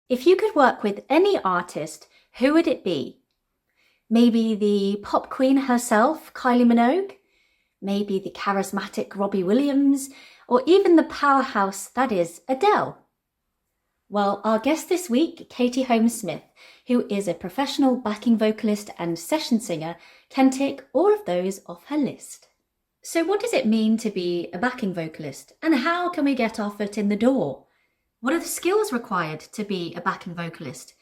If you could work with any artist, who would it be? Maybe the pop queen herself, Kylie Minogue? Maybe the charismatic Robbie Williams? Or even the powerhouse that is Adele? Well, our guest this week, Katie Holmes-Smith, who is a professional backing vocalist and session singer, can tick all of those off her list. So what does it mean to be a backing vocalist? And how can we get our foot in the door? What are the skills required to be a backing vocalist?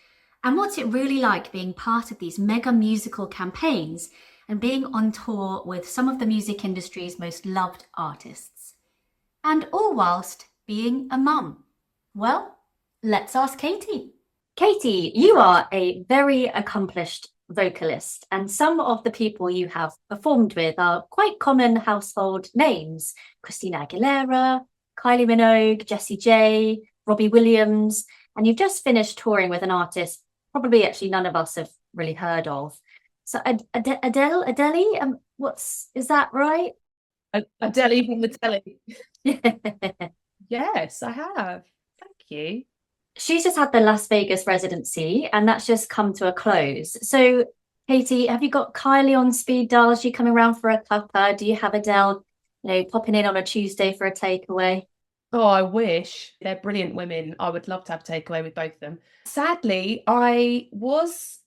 And what's it really like being part of these mega musical campaigns and being on tour with some of the music industry's most loved artists? And all whilst being a mum. Well, let's ask Katie. Katie, you are a very accomplished vocalist, and some of the people you have performed with are quite common household names. Christina Aguilera, Kylie Minogue, Jessie J, Robbie Williams, and you've just finished touring with an artist probably actually none of us have really heard of. So Adele, is that right? Adele from the telly. Yes, I have. Thank you. She's just had the Las Vegas residency, and that's just come to a close. So, Katie, have you got Kylie on speed dial? Is she coming around for a cuppa? Do you have Adele, popping in on a Tuesday for a takeaway? Oh, I wish. They're brilliant women. I would love to have a takeaway with both of them. Sadly, I was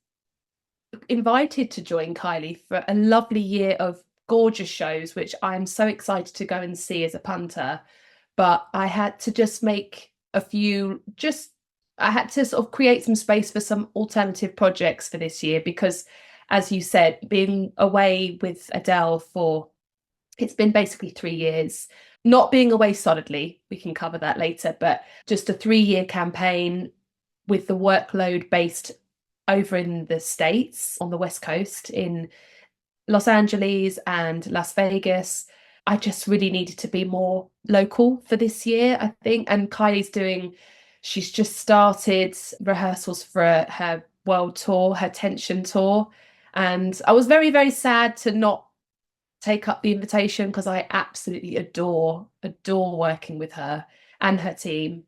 invited to join Kylie for a lovely year of gorgeous shows, which I'm so excited to go and see as a punter. But I had to just make I had to sort of create some space for some alternative projects for this year because, as you said, being away with Adele it's been basically 3 years. Not being away solidly, we can cover that later, but just a 3-year campaign with the workload based over in the States on the West Coast in Los Angeles and Las Vegas. I just really needed to be more local for this year, I think. And she's just started rehearsals for her world tour, her Tension tour. And I was very, very sad to not take up the invitation because I absolutely adore working with her and her team.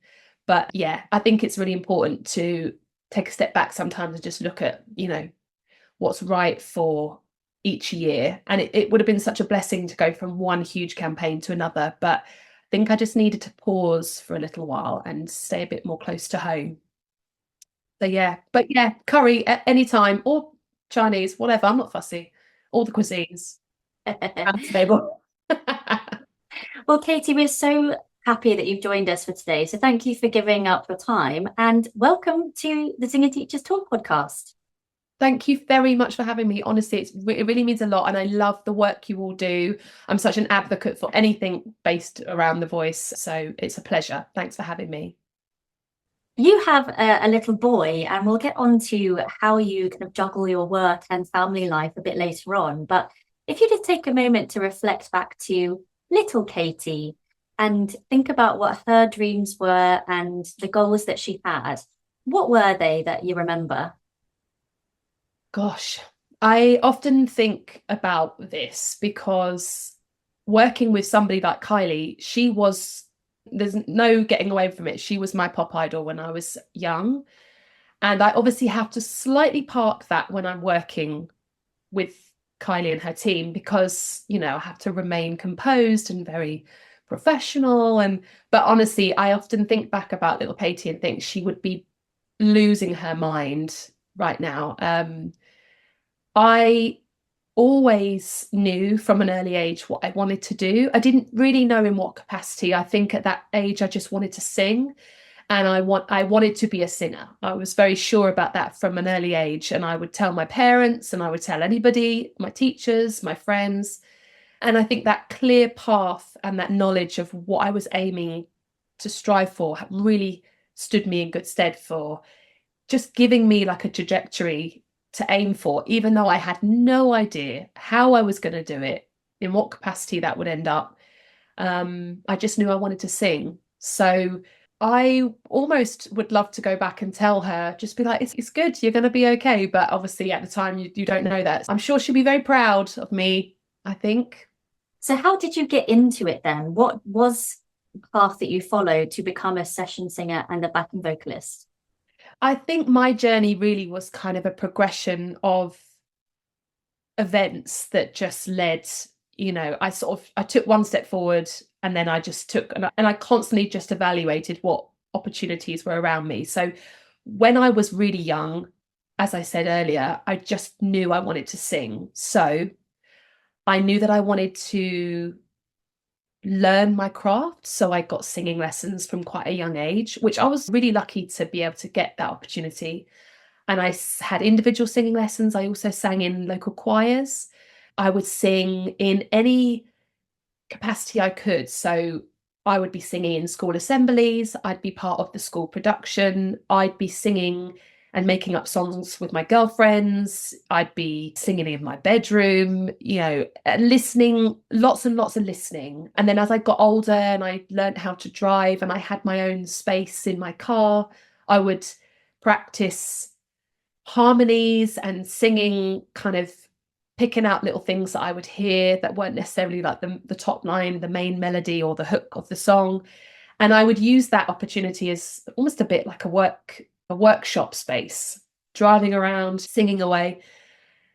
But yeah, I think it's really important to take a step back sometimes and just look at, what's right for each year. And it would have been such a blessing to go from one huge campaign to another. But I think I just needed to pause for a little while and stay a bit more close to home. So yeah, but yeah, curry at any time or Chinese, whatever. I'm not fussy. All the cuisines. Stable. Well, Katie, we're so happy that you've joined us for today. So thank you for giving up your time and welcome to the Singer Teachers Talk podcast. Thank you very much for having me. Honestly, it really means a lot. And I love the work you all do. I'm such an advocate for anything based around the voice. So it's a pleasure. Thanks for having me. You have a little boy, and we'll get on to how you kind of juggle your work and family life a bit later on. But if you just take a moment to reflect back to little Katie and think about what her dreams were and the goals that she had, what were they that you remember? Gosh, I often think about this because working with somebody like Kylie, there's no getting away from it. She was my pop idol when I was young. And I obviously have to slightly park that when I'm working with Kylie and her team because, I have to remain composed and very professional. But honestly, I often think back about little Katie and think she would be losing her mind right now. I always knew from an early age what I wanted to do. I didn't really know in what capacity. I think at that age I just wanted to sing and I wanted to be a singer. I was very sure about that from an early age, and I would tell my parents and I would tell anybody, my teachers, my friends. And I think that clear path and that knowledge of what I was aiming to strive for really stood me in good stead for just giving me like a trajectory to aim for, even though I had no idea how I was going to do it, in what capacity that would end up. I just knew I wanted to sing. So I almost would love to go back and tell her, just be like, it's good, you're going to be okay. But obviously at the time you don't know that. I'm sure she'll be very proud of me, I think. So how did you get into it then? What was the path that you followed to become a session singer and a backing vocalist? I think my journey really was kind of a progression of events that just led, I took one step forward, and then I just took, and I constantly just evaluated what opportunities were around me. So when I was really young, as I said earlier, I just knew I wanted to sing. So I knew that I wanted to learn my craft. So I got singing lessons from quite a young age, which I was really lucky to be able to get that opportunity. And I had individual singing lessons. I also sang in local choirs. I would sing in any capacity I could. So I would be singing in school assemblies. I'd be part of the school production. I'd be singing and making up songs with my girlfriends. I'd be singing in my bedroom, listening, lots and lots of listening. And then as I got older and I learned how to drive and I had my own space in my car, I would practice harmonies and singing, kind of picking out little things that I would hear that weren't necessarily like the top line, the main melody or the hook of the song. And I would use that opportunity as almost a bit like a workshop space, driving around, singing away,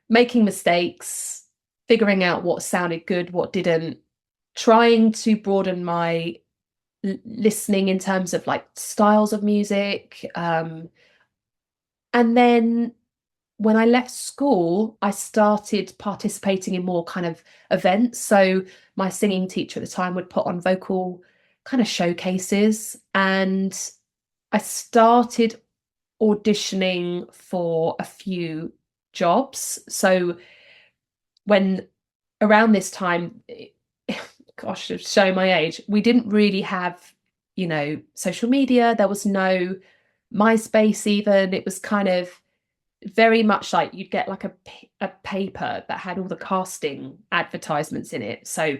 making mistakes, figuring out what sounded good, what didn't, trying to broaden my listening in terms of like styles of music. And then when I left school, I started participating in more kind of events. So my singing teacher at the time would put on vocal kind of showcases, and I started auditioning for a few jobs. So when around this time, gosh, to show my age, we didn't really have, social media. There was no MySpace even. It was kind of very much like you'd get like a paper that had all the casting advertisements in it. So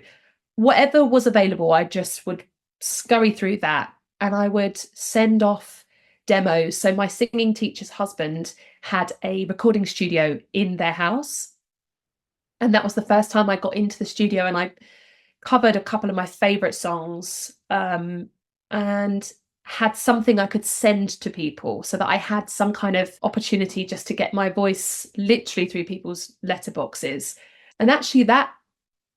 whatever was available, I just would scurry through that, and I would send off demos. So my singing teacher's husband had a recording studio in their house, and that was the first time I got into the studio, and I covered a couple of my favorite songs, and had something I could send to people so that I had some kind of opportunity just to get my voice literally through people's letterboxes. And actually that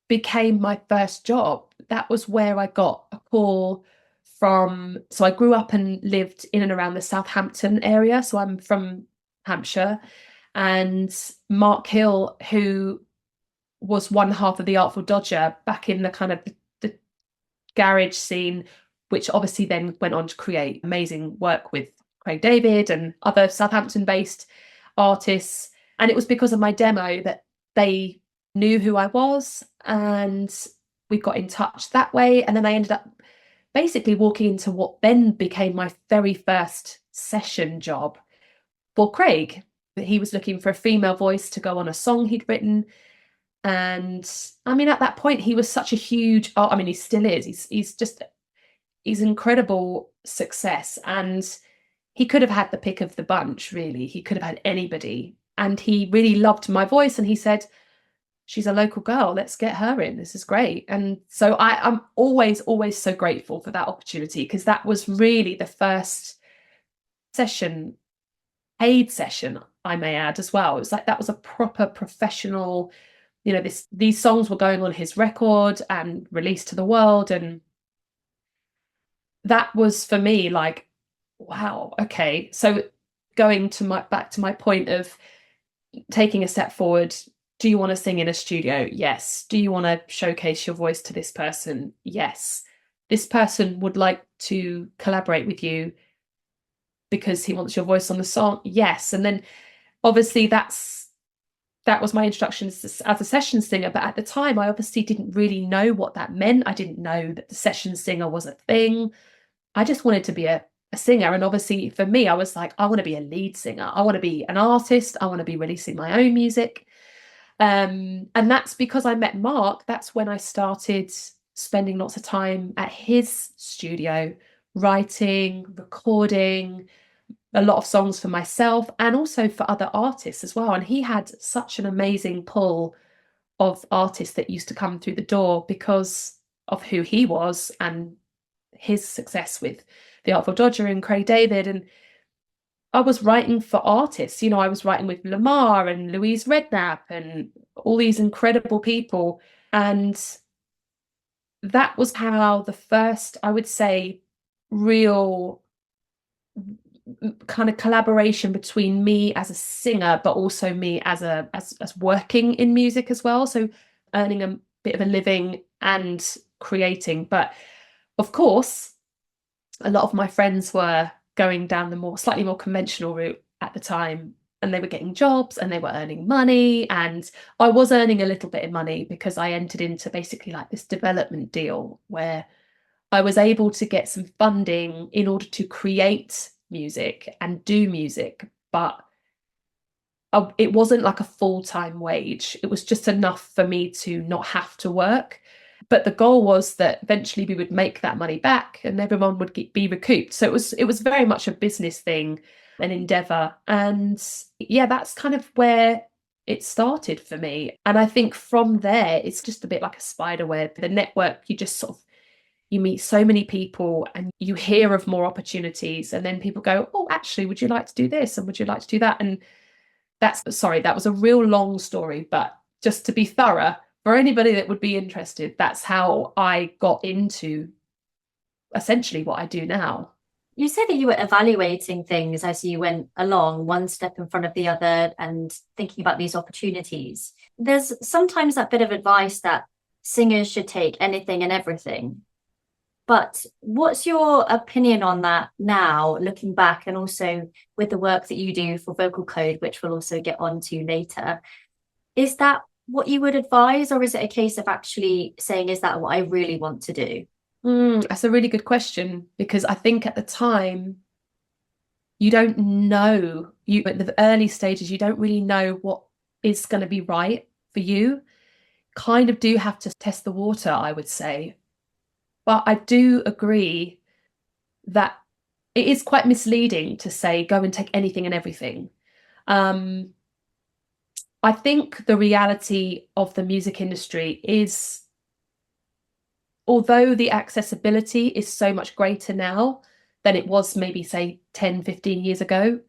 became my first job. That was where I got a call from. So I grew up and lived in and around the Southampton area. So I'm from Hampshire, and Mark Hill, who was one half of the Artful Dodger back in the kind of the garage scene, which obviously then went on to create amazing work with Craig David and other Southampton-based artists. And it was because of my demo that they knew who I was, and we got in touch that way. And then I ended up basically walking into what then became my very first session job for Craig. He was looking for a female voice to go on a song he'd written. And I mean, at that point, he was such a huge, he still is. He's incredible success, and he could have had the pick of the bunch, really. He could have had anybody, and he really loved my voice, and he said, she's a local girl, let's get her in, this is great. And so I'm always so grateful for that opportunity, because that was really the first session, paid session, I may add, as well. It was like that was a proper professional, these songs were going on his record and released to the world, and that was for me like, wow, okay. So going to back to my point of taking a step forward, do you want to sing in a studio? Yes. Do you want to showcase your voice to this person? Yes. This person would like to collaborate with you because he wants your voice on the song? Yes. And then obviously that was my introduction as a session singer. But at the time, I obviously didn't really know what that meant. I didn't know that the session singer was a thing. I just wanted to be a singer. And obviously for me, I was like, I want to be a lead singer. I want to be an artist. I want to be releasing my own music. And that's because I met Mark. That's when I started spending lots of time at his studio, writing, recording a lot of songs for myself and also for other artists as well. And he had such an amazing pull of artists that used to come through the door because of who he was and his success with the Artful Dodger and Craig David. And I was writing for artists. You know, I was writing with Lamar and Louise Redknapp and all these incredible people. And that was how the first, I would say, real kind of collaboration between me as a singer, but also me as working in music as well. So earning a bit of a living and creating. But of course, a lot of my friends were going down the slightly more conventional route at the time, and they were getting jobs and they were earning money, and I was earning a little bit of money because I entered into basically like this development deal where I was able to get some funding in order to create music and do music, but it wasn't like a full-time wage. It was just enough for me to not have to work. But the goal was that eventually we would make that money back and everyone would be recouped. So it was very much a business thing, an endeavor. And yeah, that's kind of where it started for me. And I think from there, it's just a bit like a spider web. The network, you just sort of, you meet so many people and you hear of more opportunities. And then people go, oh, actually, would you like to do this? And would you like to do that? And that was a real long story, but just to be thorough, for anybody that would be interested, that's how I got into essentially what I do now. You said that you were evaluating things as you went along, one step in front of the other, and thinking about these opportunities. There's sometimes that bit of advice that singers should take anything and everything. But what's your opinion on that now, looking back, and also with the work that you do for Vocal Code, which we'll also get onto later? Is that what you would advise, or is it a case of actually saying, is that what I really want to do? That's a really good question, because I think at the time, you don't know, at the early stages, you don't really know what is going to be right for you. Kind of do have to test the water, I would say. But I do agree that it is quite misleading to say, go and take anything and everything. I think the reality of the music industry is, although the accessibility is so much greater now than it was maybe, say, 10, 15 years ago,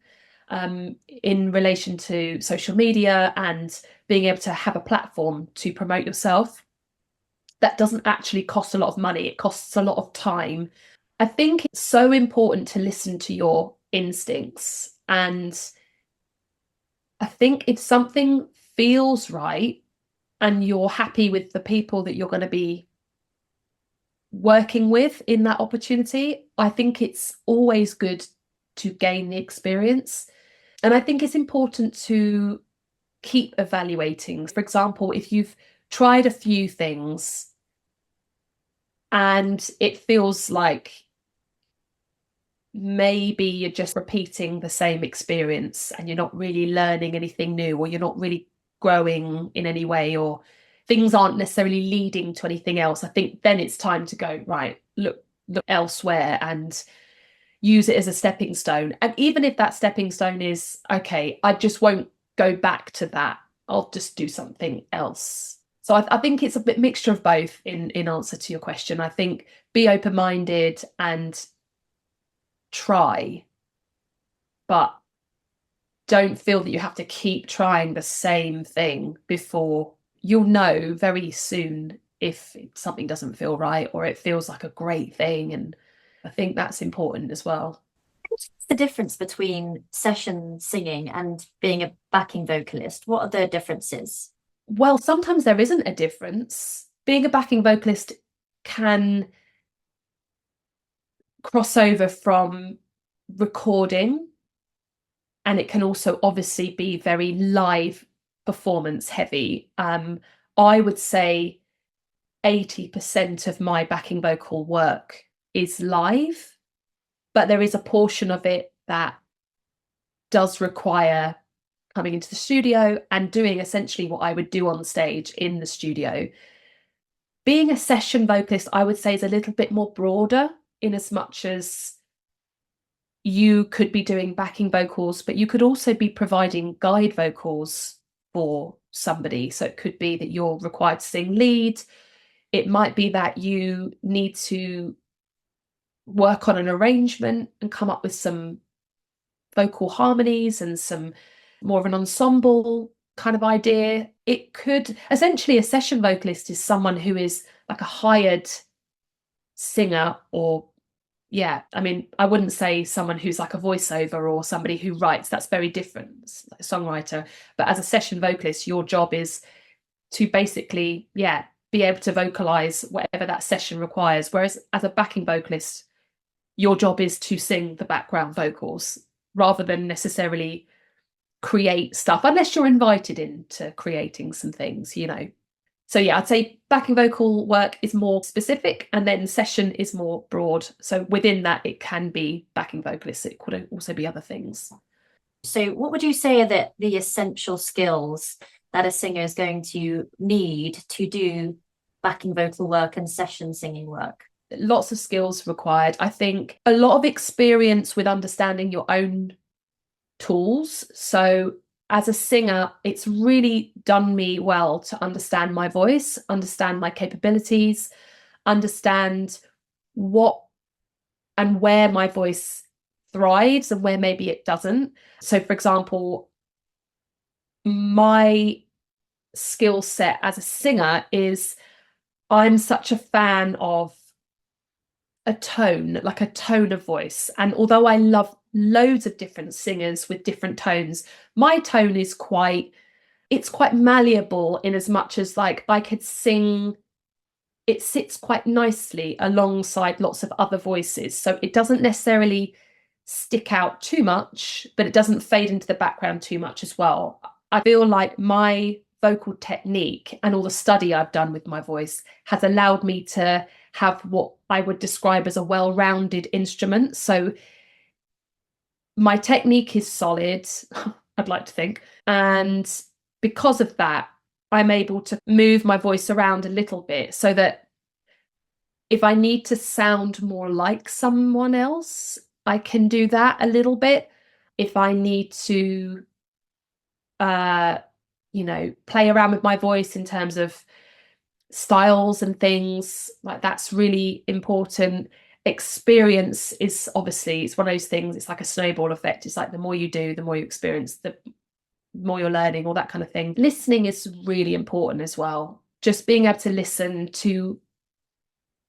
in relation to social media and being able to have a platform to promote yourself, that doesn't actually cost a lot of money. It costs a lot of time. I think it's so important to listen to your instincts. And I think if something feels right and you're happy with the people that you're going to be working with in that opportunity, I think it's always good to gain the experience. And I think it's important to keep evaluating. For example, if you've tried a few things and it feels like maybe you're just repeating the same experience and you're not really learning anything new, or you're not really growing in any way, or things aren't necessarily leading to anything else, I think then it's time to go, right, look elsewhere and use it as a stepping stone. And even if that stepping stone is, okay, I just won't go back to that, I'll just do something else. So I think it's a bit mixture of both in answer to your question. I think be open-minded and try, but don't feel that you have to keep trying the same thing before you'll know very soon if something doesn't feel right or it feels like a great thing. And I think that's important as well. What's the difference between session singing and being a backing vocalist? What are the differences? Well, sometimes there isn't a difference. Being a backing vocalist can cross over from recording, and it can also obviously be very live performance heavy. I would say 80% of my backing vocal work is live, but there is a portion of it that does require coming into the studio and doing essentially what I would do on stage in the studio. Being a session vocalist, I would say, is a little bit more broader, in as much as you could be doing backing vocals, but you could also be providing guide vocals for somebody. So it could be that you're required to sing lead. It might be that you need to work on an arrangement and come up with some vocal harmonies and some more of an ensemble kind of idea. It could essentially, a session vocalist is someone who is like a hired singer, or I mean, I wouldn't say someone who's like a voiceover or somebody who writes. That's very different, like a songwriter. But as a session vocalist, your job is to basically be able to vocalize whatever that session requires, whereas as a backing vocalist, your job is to sing the background vocals rather than necessarily create stuff, unless you're invited into creating some things, you know. So yeah, I'd say backing vocal work is more specific, and then session is more broad. So within that, it can be backing vocalists. It could also be other things. So what would you say are the essential skills that a singer is going to need to do backing vocal work and session singing work? Lots of skills required. I think a lot of experience with understanding your own tools. So as a singer, it's really done me well to understand my voice, understand my capabilities, understand what and where my voice thrives and where maybe it doesn't. So for example, my skill set as a singer is I'm such a fan of a tone of voice. And although I love loads of different singers with different tones, my tone is quite malleable, in as much as like I could sing, it sits quite nicely alongside lots of other voices. So it doesn't necessarily stick out too much, but it doesn't fade into the background too much as well. I feel like my vocal technique and all the study I've done with my voice has allowed me to have what I would describe as a well-rounded instrument. So my technique is solid, I'd like to think. And because of that, I'm able to move my voice around a little bit so that if I need to sound more like someone else, I can do that a little bit. If I need to, play around with my voice in terms of styles and things, like that's really important. Experience is obviously, it's one of those things, it's like a snowball effect. It's like the more you do, the more you experience, the more you're learning, all that kind of thing. Listening is really important as well. Just being able to listen to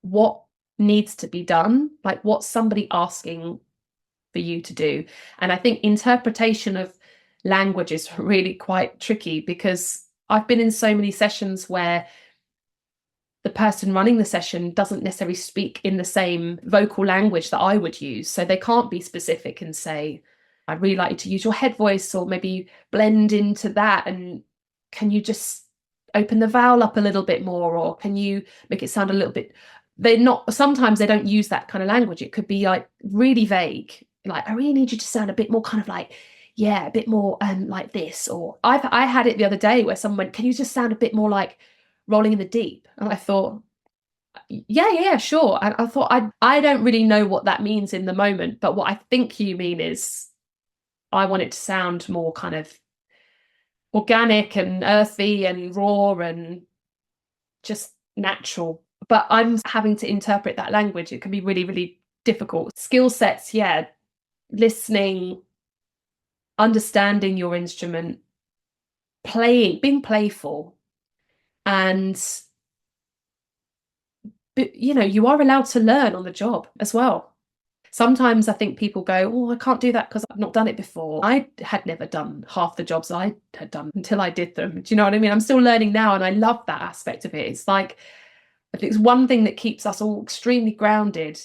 what needs to be done, like what's somebody asking for you to do. And I think interpretation of language is really quite tricky, because I've been in so many sessions where the person running the session doesn't necessarily speak in the same vocal language that I would use. So they can't be specific and say, I'd really like you to use your head voice, or maybe blend into that. And can you just open the vowel up a little bit more? Or can you make it sound a little bit, sometimes they don't use that kind of language. It could be like really vague. Like, I really need you to sound a bit more kind of like, a bit more like this. Or I had it the other day where someone went, can you just sound a bit more like Rolling in the Deep? And I thought, yeah, sure. And I thought, I don't really know what that means in the moment, but what I think you mean is I want it to sound more kind of organic and earthy and raw and just natural. But I'm having to interpret that language. It can be really, really difficult. Skill sets, listening, understanding your instrument, playing, being playful. And you are allowed to learn on the job as well. Sometimes I think people go, oh, I can't do that because I've not done it before. I had never done half the jobs I had done until I did them. Do you know what I mean? I'm still learning now, and I love that aspect of it. It's like, I think it's one thing that keeps us all extremely grounded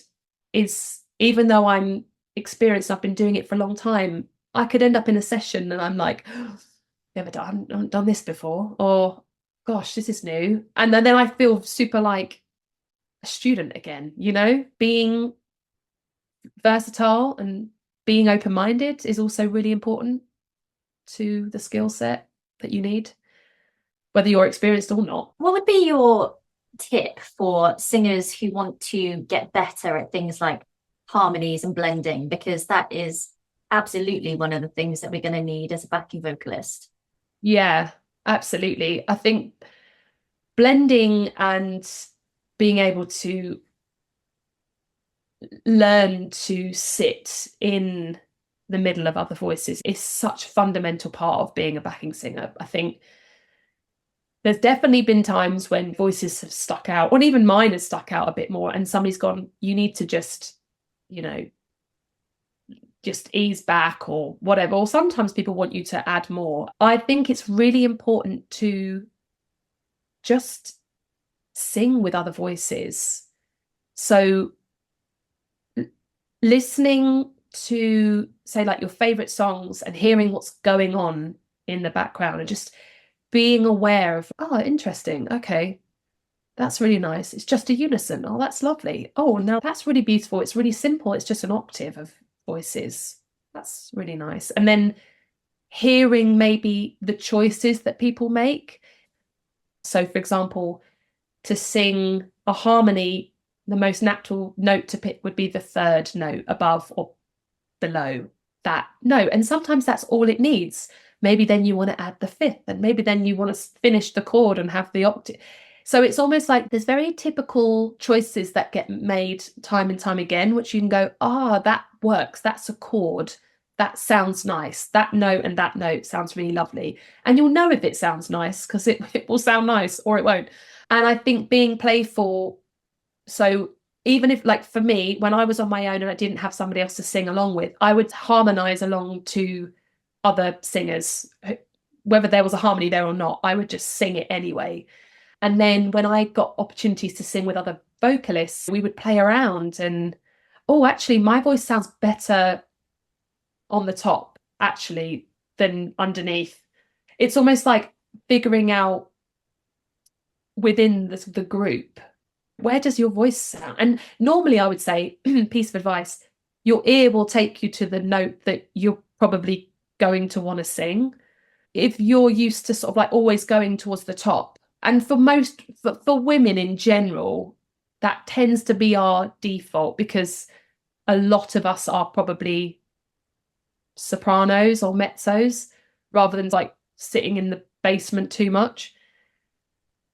is, even though I'm experienced, I've been doing it for a long time, I could end up in a session and I'm like, oh, I haven't done this before, or gosh, this is new. And then I feel super like a student again, being versatile and being open-minded is also really important to the skill set that you need, whether you're experienced or not. What would be your tip for singers who want to get better at things like harmonies and blending? Because that is absolutely one of the things that we're going to need as a backing vocalist. Yeah, absolutely. I think blending and being able to learn to sit in the middle of other voices is such a fundamental part of being a backing singer. I think there's definitely been times when voices have stuck out, or even mine has stuck out a bit more, and somebody's gone, you need to just, you know, just ease back or whatever. Or sometimes people want you to add more. I think it's really important to just sing with other voices. So listening to, say, like your favorite songs and hearing what's going on in the background and just being aware of, oh, interesting, okay, that's really nice, it's just a unison, oh, that's lovely, oh, now that's really beautiful, it's really simple, it's just an octave of voices, that's really nice. And then hearing maybe the choices that people make. So for example, to sing a harmony, the most natural note to pick would be the third note above or below that note, and sometimes that's all it needs. Maybe then you want to add the fifth, and maybe then you want to finish the chord and have the octave. So it's almost like there's very typical choices that get made time and time again, which you can go, ah, that works, that's a chord, that sounds nice, that note and that note sounds really lovely. And you'll know if it sounds nice because it will sound nice or it won't. And I think being playful, so even if, like for me, when I was on my own and I didn't have somebody else to sing along with, I would harmonize along to other singers, whether there was a harmony there or not, I would just sing it anyway. And then when I got opportunities to sing with other vocalists, we would play around and, oh, actually my voice sounds better on the top actually than underneath. It's almost like figuring out within the group, where does your voice sound? And normally I would say, piece of advice, your ear will take you to the note that you're probably going to want to sing. If you're used to sort of like always going towards the top, and for women in general, that tends to be our default, because a lot of us are probably sopranos or mezzos rather than like sitting in the basement too much.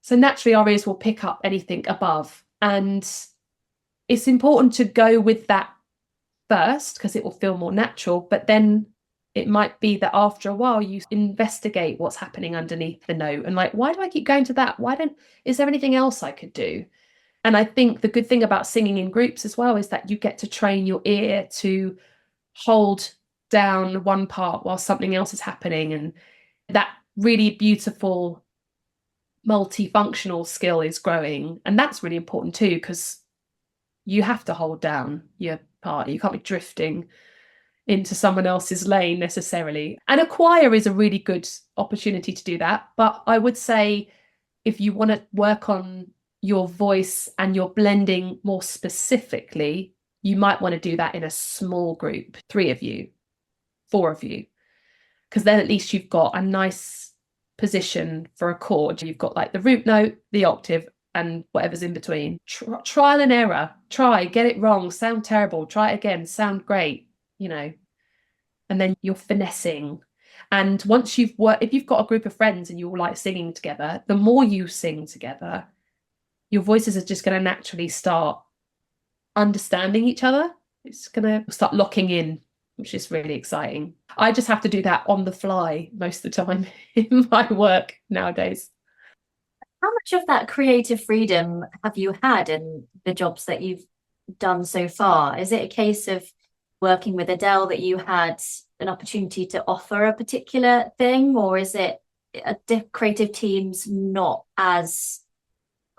So naturally our ears will pick up anything above, and it's important to go with that first because it will feel more natural, but then it might be that after a while you investigate what's happening underneath the note and like, why do I keep going to that? Is there anything else I could do? And I think the good thing about singing in groups as well is that you get to train your ear to hold down one part while something else is happening. And that really beautiful multifunctional skill is growing. And that's really important too, because you have to hold down your part. You can't be drifting into someone else's lane necessarily. And a choir is a really good opportunity to do that. But I would say if you want to work on your voice and your blending more specifically, you might want to do that in a small group, 3 of you, 4 of you, because then at least you've got a nice position for a chord. You've got like the root note, the octave, and whatever's in between. Trial and error. Try, get it wrong, sound terrible, try it again, sound great, you know. And then you're finessing. And once you've worked, if you've got a group of friends and you all like singing together, the more you sing together, your voices are just going to naturally start understanding each other. It's going to start locking in, which is really exciting. I just have to do that on the fly most of the time in my work nowadays. How much of that creative freedom have you had in the jobs that you've done so far? Is it a case of working with Adele that you had an opportunity to offer a particular thing, or is it creative teams not as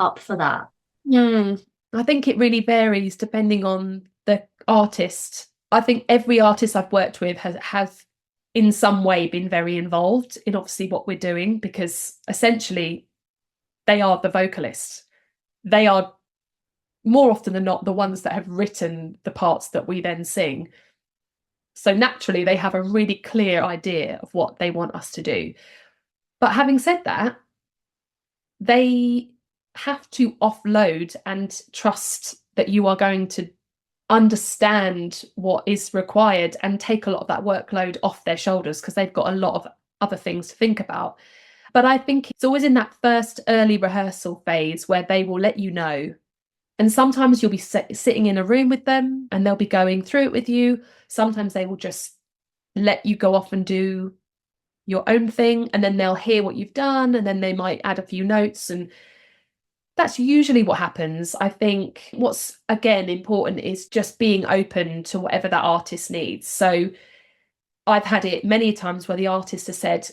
up for that? I think it really varies depending on the artist. I think every artist I've worked with has in some way been very involved in obviously what we're doing, because essentially they are the vocalist. They are more often than not the ones that have written the parts that we then sing. So naturally they have a really clear idea of what they want us to do. But having said that, they have to offload and trust that you are going to understand what is required and take a lot of that workload off their shoulders, because they've got a lot of other things to think about. But I think it's always in that first early rehearsal phase where they will let you know. And sometimes you'll be sitting in a room with them and they'll be going through it with you. Sometimes they will just let you go off and do your own thing, and then they'll hear what you've done, and then they might add a few notes, and that's usually what happens. I think what's again important is just being open to whatever that artist needs. So I've had it many times where the artist has said,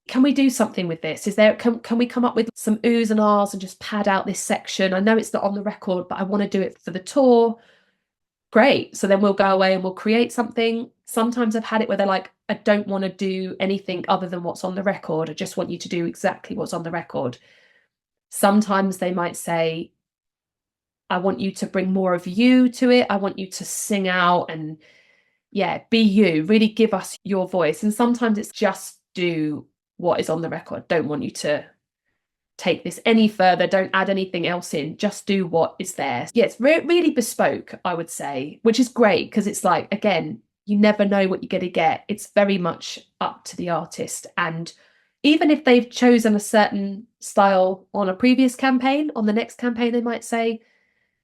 can we do something with this? Can we come up with some oohs and ahs and just pad out this section? I know it's not on the record, but I want to do it for the tour. Great. So then we'll go away and we'll create something. Sometimes I've had it where they're like, I don't want to do anything other than what's on the record. I just want you to do exactly what's on the record. Sometimes they might say, I want you to bring more of you to it. I want you to sing out and be you, really give us your voice. And sometimes it's just do what is on the record. Don't want you to take this any further. Don't add anything else in. Just do what is there. Yeah, it's really bespoke, I would say, which is great because it's like, again, you never know what you're going to get. It's very much up to the artist. And even if they've chosen a certain style on a previous campaign, on the next campaign, they might say,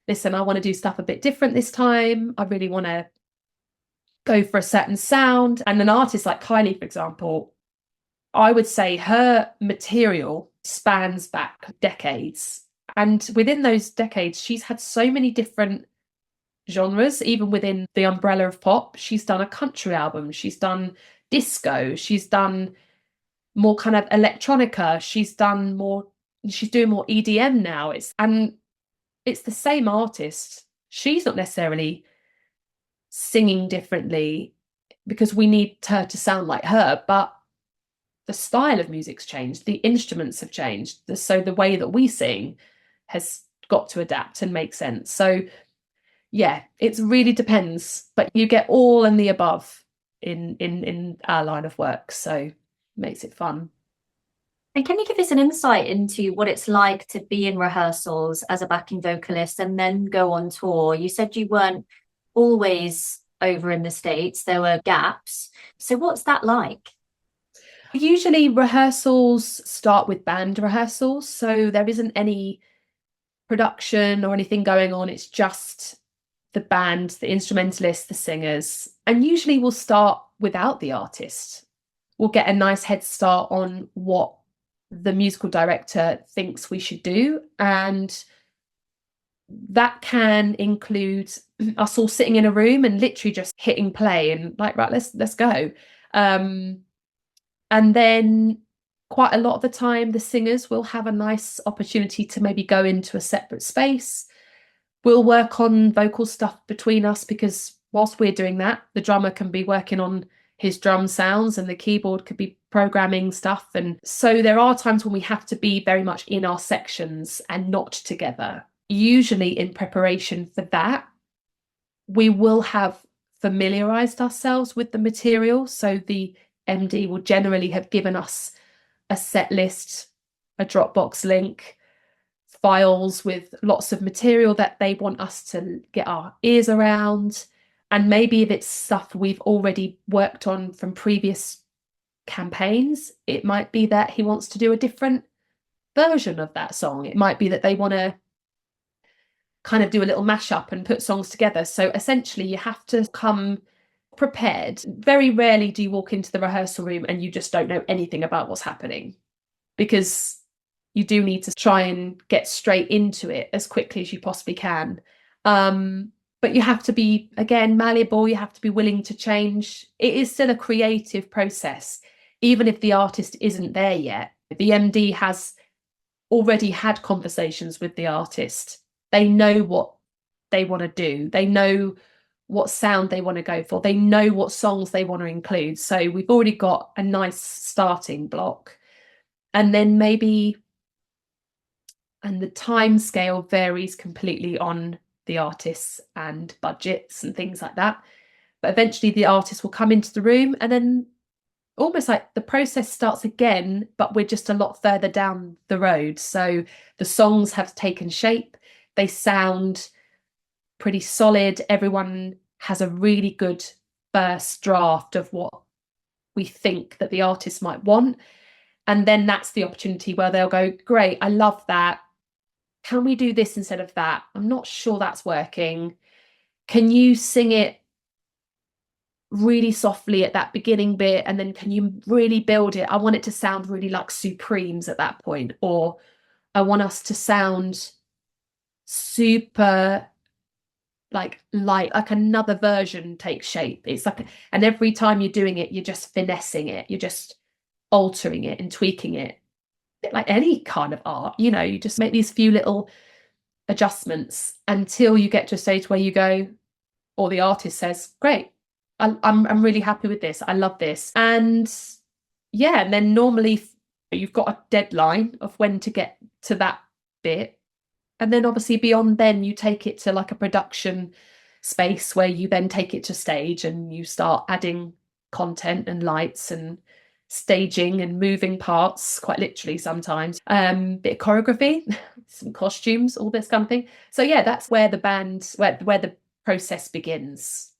listen, I want to do stuff a bit different this time. I really want to go for a certain sound. And an artist like Kylie, for example, I would say her material spans back decades. And within those decades, she's had so many different genres, even within the umbrella of pop. She's done a country album, she's done disco, she's done more kind of electronica, she's doing more EDM now. It's the same artist. She's not necessarily singing differently because we need her to sound like her, but the style of music's changed, the instruments have changed, so the way that we sing has got to adapt and make sense. So yeah, it really depends, but you get all and the above in our line of work, so it makes it fun. And can you give us an insight into what it's like to be in rehearsals as a backing vocalist and then go on tour? You said you weren't always over in the States, there were gaps. So what's that like? Usually rehearsals start with band rehearsals, so there isn't any production or anything going on. It's just the band, the instrumentalists, the singers, and usually we'll start without the artist. We'll get a nice head start on what the musical director thinks we should do, and that can include us all sitting in a room and literally just hitting play and like, right, let's go. And then quite a lot of the time, the singers will have a nice opportunity to maybe go into a separate space. We'll work on vocal stuff between us because whilst we're doing that, the drummer can be working on his drum sounds and the keyboard could be programming stuff. And so there are times when we have to be very much in our sections and not together. Usually in preparation for that, we will have familiarized ourselves with the material. So the MD will generally have given us a set list, a Dropbox link, files with lots of material that they want us to get our ears around. And maybe if it's stuff we've already worked on from previous campaigns, it might be that he wants to do a different version of that song. It might be that they want to kind of do a little mashup and put songs together. So essentially you have to come prepared. Very rarely do you walk into the rehearsal room and you just don't know anything about what's happening, because you do need to try and get straight into it as quickly as you possibly can. But you have to be, again, malleable. You have to be willing to change. It is still a creative process, even if the artist isn't there yet. The MD has already had conversations with the artist. They know what they want to do. They know what sound they want to go for. They know what songs they want to include. So we've already got a nice starting block. And then maybe, and the time scale varies completely on the artists and budgets and things like that. But eventually the artist will come into the room and then almost like the process starts again, but we're just a lot further down the road. So the songs have taken shape. They sound pretty solid. Everyone has a really good first draft of what we think that the artist might want. And then that's the opportunity where they'll go, great, I love that. Can we do this instead of that? I'm not sure that's working. Can you sing it really softly at that beginning bit, and then can you really build it? I want it to sound really like Supremes at that point, or I want us to sound super like light, like another version takes shape. It's like, and every time you're doing it, you're just finessing it, you're just altering it and tweaking it. Like any kind of art, you know, you just make these few little adjustments until you get to a stage where you go, or the artist says, great, I'm really happy with this, I love this. And yeah, and then normally you've got a deadline of when to get to that bit, and then obviously beyond then you take it to like a production space where you then take it to stage and you start adding content and lights and staging and moving parts, quite literally sometimes, bit of choreography, some costumes, all this kind of thing. So yeah, that's where the band, where the process begins.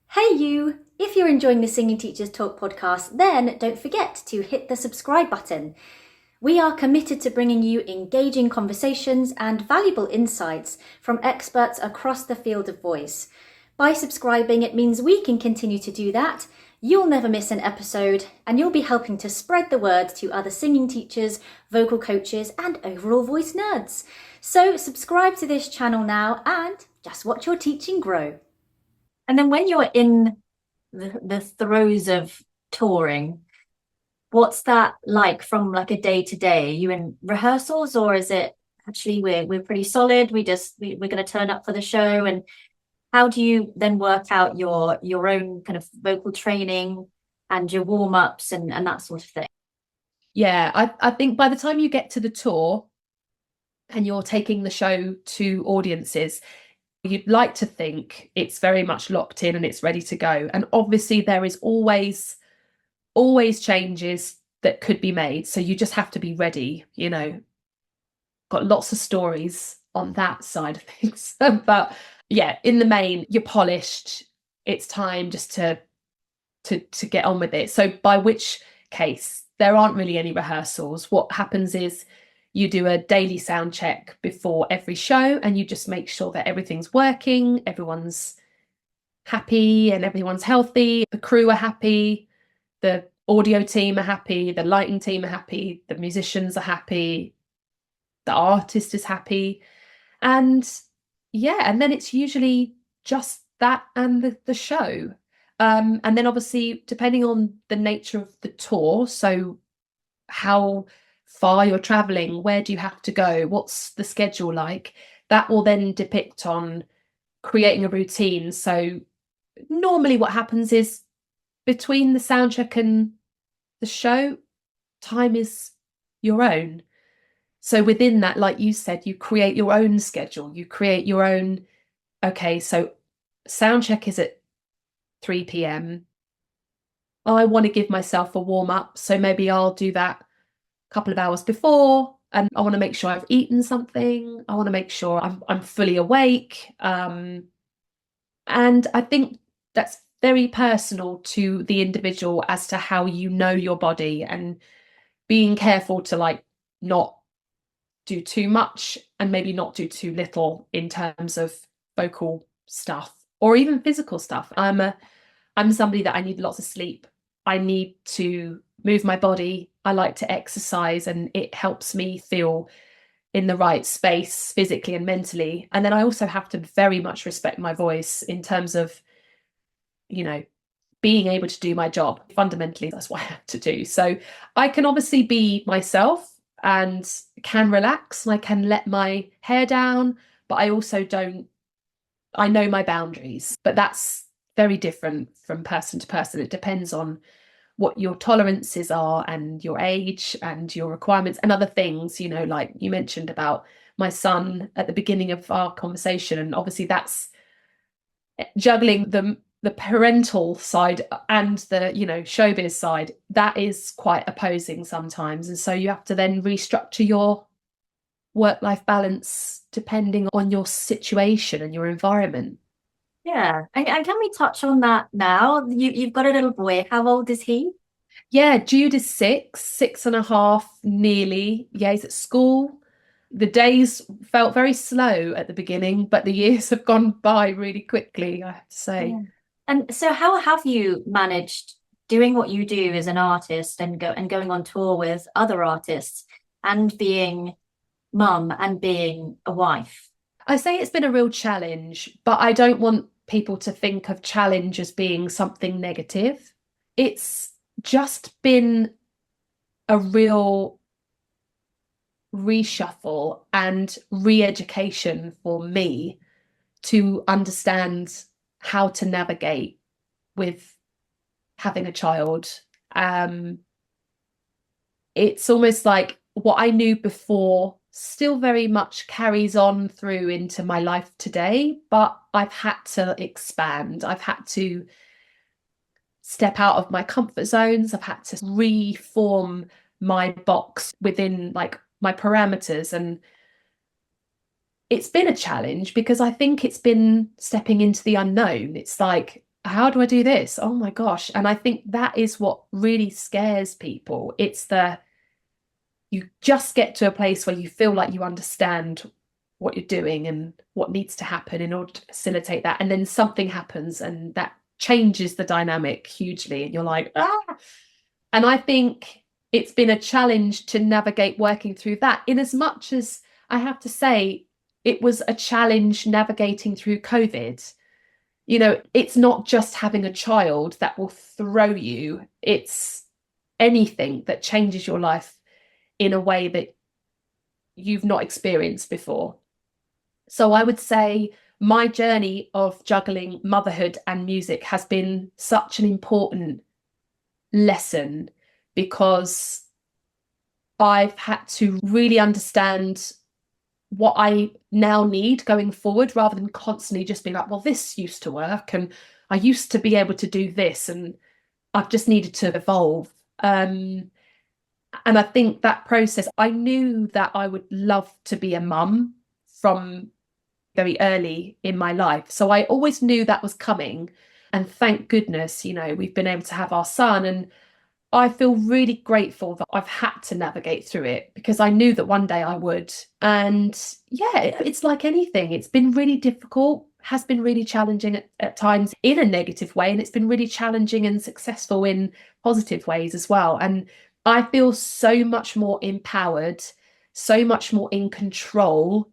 Hey you! If you're enjoying the Singing Teachers Talk podcast, then don't forget to hit the subscribe button. We are committed to bringing you engaging conversations and valuable insights from experts across the field of voice. By subscribing, it means we can continue to do that. You'll never miss an episode, and you'll be helping to spread the word to other singing teachers, vocal coaches, and overall voice nerds. So subscribe to this channel now and just watch your teaching grow. And then when you're in the throes of touring, what's that like from like a day to day? Are you in rehearsals, or is it actually we're pretty solid, we're going to turn up for the show? And how do you then work out your own kind of vocal training and your warm-ups and that sort of thing? Yeah, I think by the time you get to the tour and you're taking the show to audiences, you'd like to think it's very much locked in and it's ready to go. And obviously there is always changes that could be made. So you just have to be ready, you know. Got lots of stories on that side of things. But yeah, in the main, you're polished. It's time just to get on with it. So by which case, there aren't really any rehearsals. What happens is you do a daily sound check before every show, and you just make sure that everything's working, everyone's happy and everyone's healthy, the crew are happy, the audio team are happy, the lighting team are happy, the musicians are happy, the artist is happy. And yeah, and then it's usually just that and the show. And then obviously, depending on the nature of the tour, so how far you're traveling, where do you have to go, what's the schedule like, that will then depict on creating a routine. So normally what happens is between the sound check and the show, time is your own. So within that, like you said, you create your own schedule, you create your own, okay, so sound check is at 3 p.m. I want to give myself a warm up, so maybe I'll do that a couple of hours before, and I want to make sure I've eaten something. I want to make sure I'm fully awake. And I think that's very personal to the individual as to how you know your body, and being careful to like not do too much and maybe not do too little in terms of vocal stuff or even physical stuff. I'm somebody that I need lots of sleep. I need to move my body. I like to exercise, and it helps me feel in the right space physically and mentally. And then I also have to very much respect my voice in terms of, you know, being able to do my job. Fundamentally, that's what I have to do. So I can obviously be myself and can relax, and I can let my hair down, but I also don't, I know my boundaries. But that's very different from person to person. It depends on what your tolerances are and your age and your requirements and other things, you know, like you mentioned about my son at the beginning of our conversation. And obviously that's juggling the parental side and the, you know, showbiz side. That is quite opposing sometimes. And so you have to then restructure your work-life balance depending on your situation and your environment. Yeah. And can we touch on that now? You've got a little boy. How old is he? Yeah, Jude is 6.5 nearly. Yeah, he's at school. The days felt very slow at the beginning, but the years have gone by really quickly, I have to say. And so how have you managed doing what you do as an artist and going on tour with other artists and being mum and being a wife? I say it's been a real challenge, but I don't want people to think of challenge as being something negative. It's just been a real reshuffle and re-education for me to understand how to navigate with having a child. It's almost like what I knew before still very much carries on through into my life today, but I've had to expand. I've had to step out of my comfort zones. I've had to reform my box within like my parameters. And it's been a challenge because I think it's been stepping into the unknown. It's like, how do I do this? Oh my gosh. And I think that is what really scares people. It's you just get to a place where you feel like you understand what you're doing and what needs to happen in order to facilitate that. And then something happens and that changes the dynamic hugely. And you're like, ah. And I think it's been a challenge to navigate working through that, in as much as I have to say it was a challenge navigating through COVID. You know, it's not just having a child that will throw you. It's anything that changes your life in a way that you've not experienced before. So I would say my journey of juggling motherhood and music has been such an important lesson, because I've had to really understand what I now need going forward, rather than constantly just being like, well, this used to work and I used to be able to do this, and I've just needed to evolve. And I think that process, I knew that I would love to be a mum from very early in my life. So I always knew that was coming. And thank goodness, you know, we've been able to have our son. And I feel really grateful that I've had to navigate through it, because I knew that one day I would. And yeah, it's like anything. It's been really difficult, has been really challenging at times in a negative way. And it's been really challenging and successful in positive ways as well. And I feel so much more empowered, so much more in control,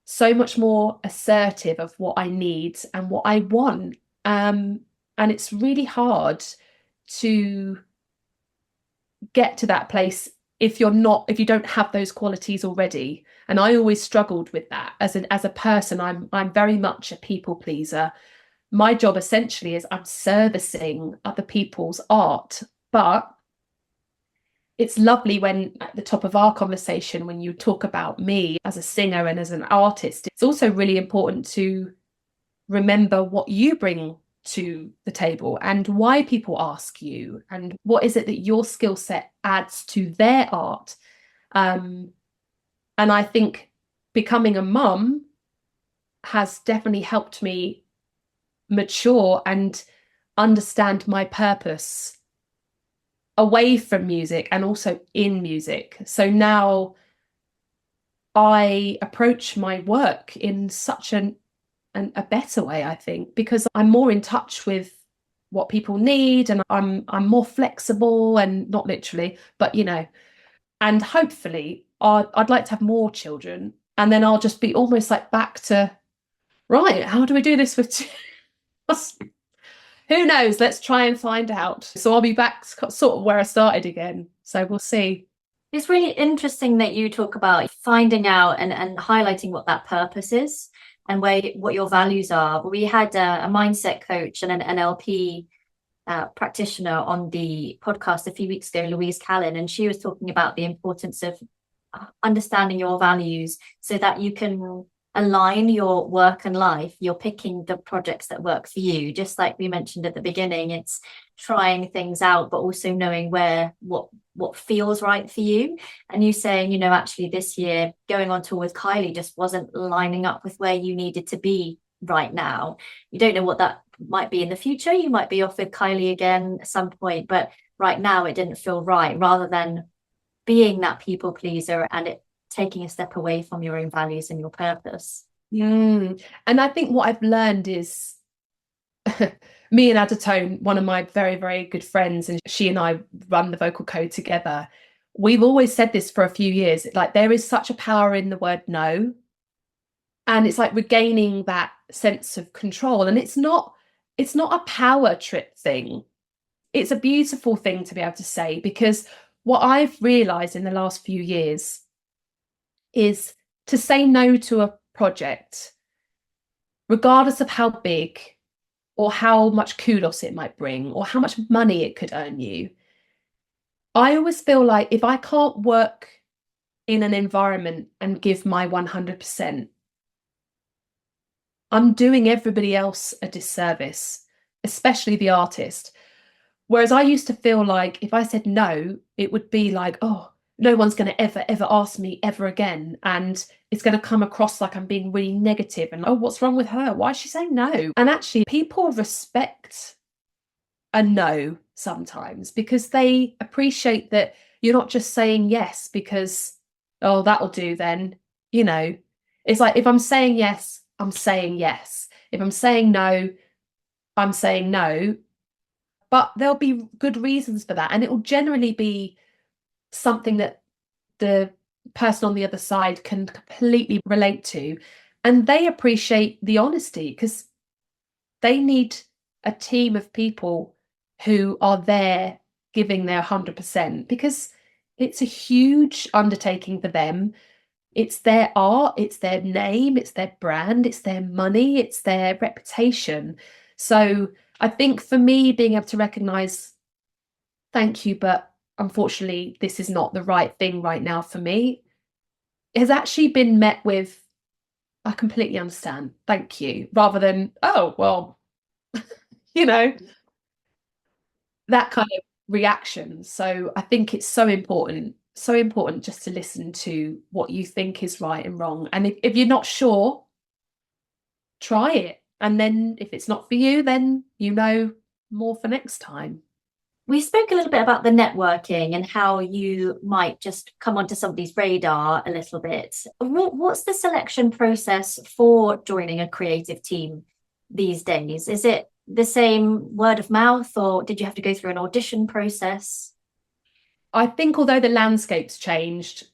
so much more assertive of what I need and what I want. And it's really hard to get to that place if you don't have those qualities already. And I always struggled with that as a person. I'm very much a people pleaser. My job essentially is I'm servicing other people's art, but it's lovely when at the top of our conversation, when you talk about me as a singer and as an artist, it's also really important to remember what you bring to the table and why people ask you, and what is it that your skill set adds to their art. And I think becoming a mum has definitely helped me mature and understand my purpose away from music and also in music. So now I approach my work in such a better way, I think, because I'm more in touch with what people need, and I'm more flexible, and not literally, but you know. And hopefully I'd like to have more children, and then I'll just be almost like back to, right, how do we do this with who knows? Let's try and find out. So I'll be back sort of where I started again. So we'll see. It's really interesting that you talk about finding out and highlighting what that purpose is and what your values are. We had a mindset coach and an NLP practitioner on the podcast a few weeks ago, Louise Callan, and she was talking about the importance of understanding your values so that you can align your work and life. You're picking the projects that work for you, just like we mentioned at the beginning. It's trying things out, but also knowing what feels right for you. And you saying, you know, actually this year going on tour with Kylie just wasn't lining up with where you needed to be right now. You don't know what that might be in the future. You might be off with Kylie again at some point, but right now it didn't feel right, rather than being that people pleaser and it taking a step away from your own values and your purpose. And I think what I've learned is me and Adele, one of my very, very good friends, and she and I run the Vocal Code together. We've always said this for a few years, like there is such a power in the word no. And it's like regaining that sense of control. And it's not a power trip thing. It's a beautiful thing to be able to say, because what I've realized in the last few years is to say no to a project, regardless of how big or how much kudos it might bring or how much money it could earn you. I always feel like if I can't work in an environment and give my 100%, I'm doing everybody else a disservice, especially the artist. Whereas I used to feel like if I said no, it would be like, oh, no one's going to ever ask me ever again. And it's going to come across like I'm being really negative and, oh, what's wrong with her? Why is she saying no? And actually, people respect a no sometimes because they appreciate that you're not just saying yes because, oh, that'll do then. You know, it's like if I'm saying yes, I'm saying yes. If I'm saying no, I'm saying no. But there'll be good reasons for that. And it will generally be something that the person on the other side can completely relate to. And they appreciate the honesty because they need a team of people who are there giving their 100% because it's a huge undertaking for them. It's their art, it's their name, it's their brand, it's their money, it's their reputation. So I think for me, being able to recognize, thank you, but unfortunately, this is not the right thing right now for me, has actually been met with, I completely understand, thank you, rather than, oh, well, you know, that kind of reaction. So I think it's so important just to listen to what you think is right and wrong. And if you're not sure, try it. And then if it's not for you, then you know more for next time. We spoke a little bit about the networking and how you might just come onto somebody's radar a little bit. What's the selection process for joining a creative team these days? Is it the same word of mouth, or did you have to go through an audition process? I think although the landscape's changed,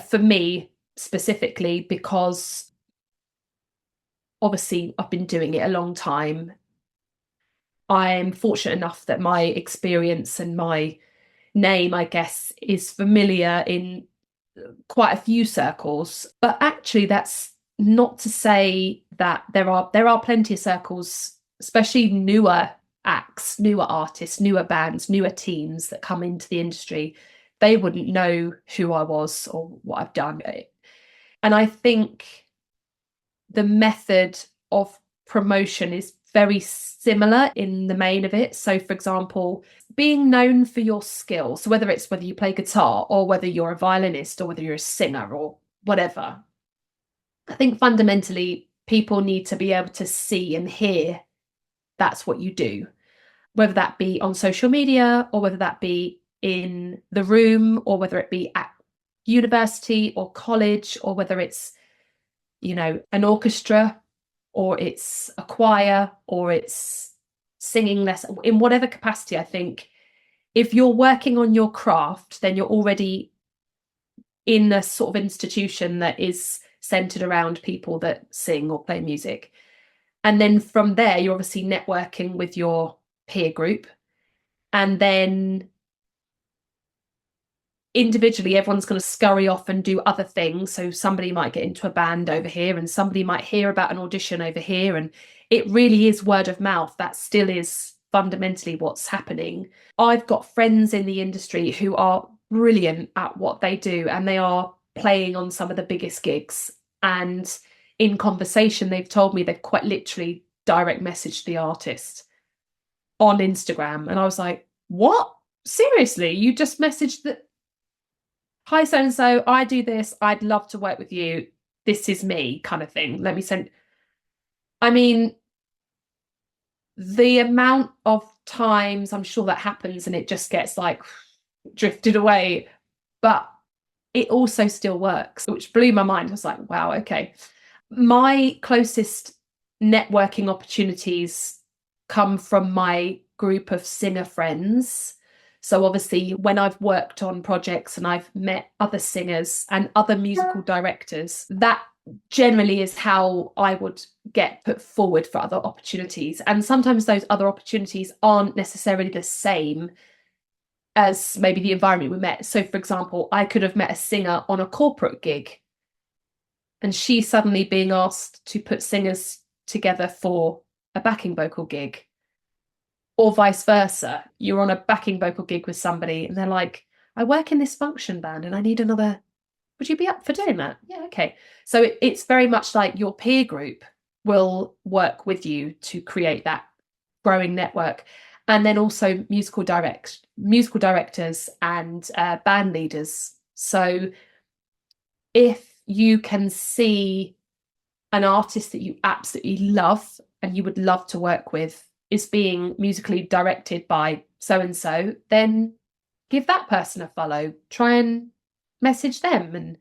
for me specifically, because obviously I've been doing it a long time, I'm fortunate enough that my experience and my name, I guess, is familiar in quite a few circles. But actually, that's not to say that there are plenty of circles, especially newer acts, newer artists, newer bands, newer teams that come into the industry. They wouldn't know who I was or what I've done. And I think the method of promotion is very similar in the main of it. So, for example, being known for your skill, so whether you play guitar or whether you're a violinist or whether you're a singer or whatever, I think fundamentally people need to be able to see and hear that's what you do, whether that be on social media or whether that be in the room or whether it be at university or college or whether it's, you know, an orchestra or it's a choir or it's singing lesson, in whatever capacity. I think if you're working on your craft, then you're already in a sort of institution that is centered around people that sing or play music. And then from there, you're obviously networking with your peer group. And then individually, everyone's going to scurry off and do other things. So somebody might get into a band over here and somebody might hear about an audition over here. And it really is word of mouth. That still is fundamentally what's happening. I've got friends in the industry who are brilliant at what they do, and they are playing on some of the biggest gigs. And in conversation, they've told me they've quite literally direct messaged the artist on Instagram. And I was like, what? Seriously? You just messaged that? Hi, so-and-so, I do this. I'd love to work with you. This is me, kind of thing. Let me send. I mean, the amount of times I'm sure that happens and it just gets like drifted away, but it also still works, which blew my mind. I was like, wow, okay. My closest networking opportunities come from my group of singer friends. So obviously when I've worked on projects and I've met other singers and other musical directors, that generally is how I would get put forward for other opportunities. And sometimes those other opportunities aren't necessarily the same as maybe the environment we met. So for example, I could have met a singer on a corporate gig and she suddenly being asked to put singers together for a backing vocal gig, or vice versa. You're on a backing vocal gig with somebody and they're like, I work in this function band and I need another, would you be up for doing that? Yeah, okay. So it's very much like your peer group will work with you to create that growing network. And then also musical directors and band leaders. So if you can see an artist that you absolutely love and you would love to work with is being musically directed by so-and-so, then give that person a follow. Try and message them and,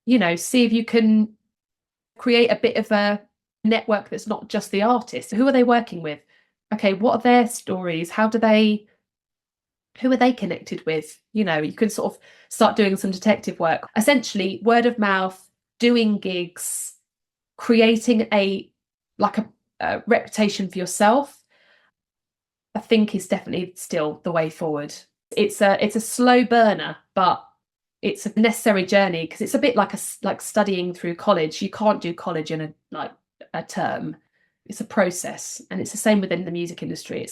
you know, see if you can create a bit of a network that's not just the artist. Who are they working with? Okay, what are their stories? Who are they connected with? You know, you can sort of start doing some detective work. Essentially, word of mouth, doing gigs, creating a reputation for yourself, I think is definitely still the way forward. It's a slow burner, but it's a necessary journey because it's a bit like studying through college. You can't do college in a term. It's a process, and it's the same within the music industry.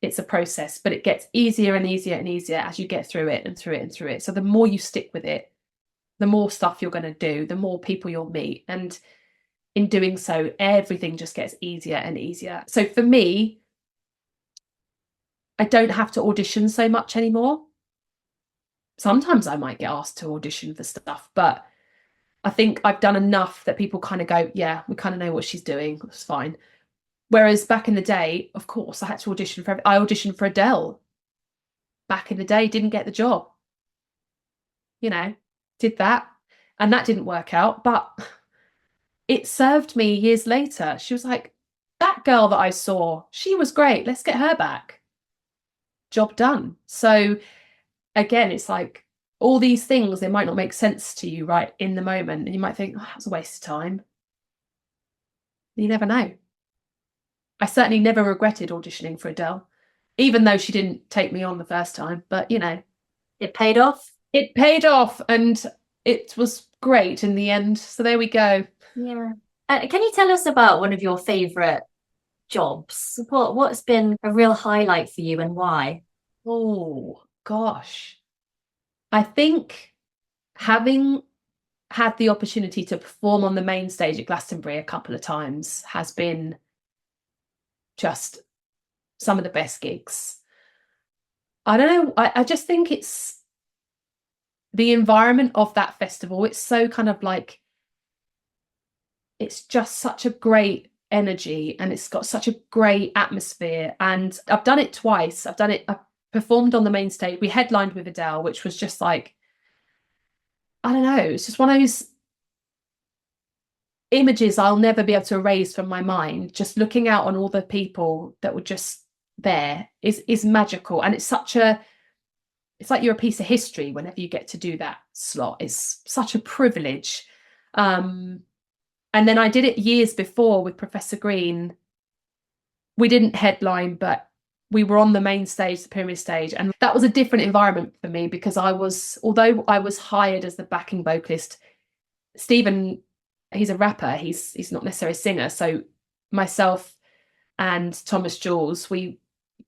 It's a process, but it gets easier and easier and easier as you get through it and through it and through it. So the more you stick with it, the more stuff you're going to do, the more people you'll meet, and in doing so, everything just gets easier and easier. So for me, I don't have to audition so much anymore. Sometimes I might get asked to audition for stuff, but I think I've done enough that people kind of go, yeah, we kind of know what she's doing. It's fine. Whereas back in the day, of course, I had to audition I auditioned for Adele. Back in the day, didn't get the job. You know, did that. And that didn't work out, but it served me years later. She was like, that girl that I saw, she was great. Let's get her back. Job done. So again, it's like all these things, they might not make sense to you right in the moment. And you might think, oh, that's a waste of time. You never know. I certainly never regretted auditioning for Adele, even though she didn't take me on the first time. But, you know, it paid off. It paid off and it was great in the end. So there we go. Yeah. Can you tell us about one of your favourite jobs? What's been a real highlight for you and why? Oh, gosh. I think having had the opportunity to perform on the main stage at Glastonbury a couple of times has been just some of the best gigs. I don't know. I just think it's the environment of that festival. It's so kind of like, it's just such a great energy and it's got such a great atmosphere. And I've done it twice. I performed on the main stage. We headlined with Adele, which was just like, I don't know. It's just one of those images I'll never be able to erase from my mind. Just looking out on all the people that were just there is magical. And it's like you're a piece of history whenever you get to do that slot. It's such a privilege. And then I did it years before with Professor Green. We didn't headline, but we were on the main stage, the Pyramid stage. And that was a different environment for me because although I was hired as the backing vocalist, Stephen, he's a rapper, he's not necessarily a singer. So myself and Thomas Jules, we